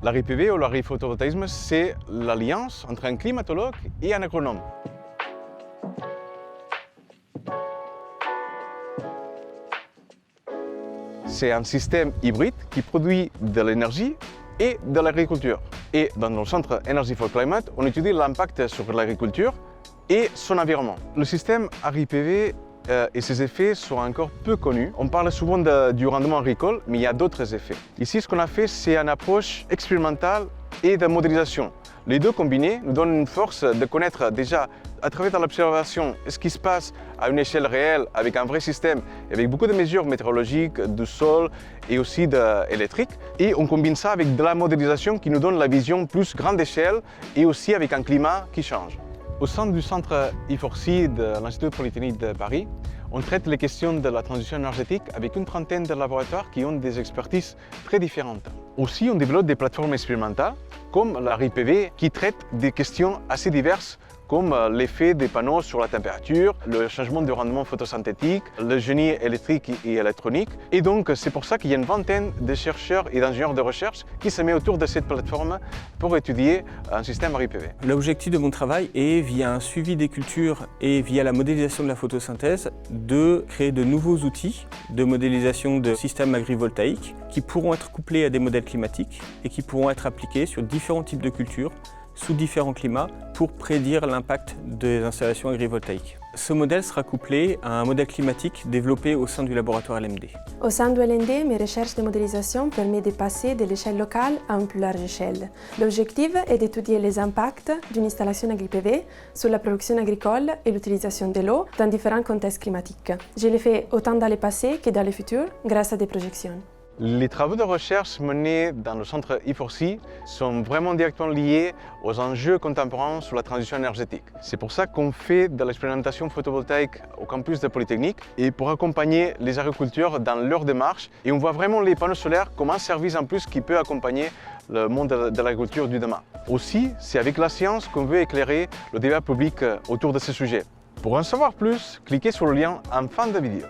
L'agri-PV ou l'agri-photovoltaïsme, c'est l'alliance entre un climatologue et un agronome. C'est un système hybride qui produit de l'énergie et de l'agriculture. Et dans le centre Energy for Climate, on étudie l'impact sur l'agriculture et son environnement. Le système agri-PV et ses effets sont encore peu connus. On parle souvent du rendement agricole, mais il y a d'autres effets. Ici, ce qu'on a fait, c'est une approche expérimentale et de modélisation. Les deux combinés nous donnent une force de connaître déjà à travers l'observation ce qui se passe à une échelle réelle avec un vrai système, avec beaucoup de mesures météorologiques, du sol et aussi électriques. Et on combine ça avec de la modélisation qui nous donne la vision plus grande échelle et aussi avec un climat qui change. Au sein du centre I4C de l'Institut Polytechnique de Paris, on traite les questions de la transition énergétique avec une trentaine de laboratoires qui ont des expertises très différentes. Aussi, on développe des plateformes expérimentales comme l'agri-PV qui traite des questions assez diverses comme l'effet des panneaux sur la température, le changement de rendement photosynthétique, le génie électrique et électronique. Et donc, c'est pour ça qu'il y a une vingtaine de chercheurs et d'ingénieurs de recherche qui se mettent autour de cette plateforme pour étudier un système agri-PV. L'objectif de mon travail est, via un suivi des cultures et via la modélisation de la photosynthèse, de créer de nouveaux outils de modélisation de systèmes agrivoltaïques qui pourront être couplés à des modèles climatiques et qui pourront être appliqués sur différents types de cultures sous différents climats pour prédire l'impact des installations agrivoltaïques. Ce modèle sera couplé à un modèle climatique développé au sein du laboratoire LMD. Au sein de LMD, mes recherches de modélisation permettent de passer de l'échelle locale à une plus large échelle. L'objectif est d'étudier les impacts d'une installation agri-PV sur la production agricole et l'utilisation de l'eau dans différents contextes climatiques. Je l'ai fait autant dans le passé que dans le futur grâce à des projections. Les travaux de recherche menés dans le centre I4C sont vraiment directement liés aux enjeux contemporains sur la transition énergétique. C'est pour ça qu'on fait de l'expérimentation photovoltaïque au campus de Polytechnique et pour accompagner les agriculteurs dans leur démarche. Et on voit vraiment les panneaux solaires comme un service en plus qui peut accompagner le monde de l'agriculture du demain. Aussi, c'est avec la science qu'on veut éclairer le débat public autour de ce sujet. Pour en savoir plus, cliquez sur le lien en fin de vidéo.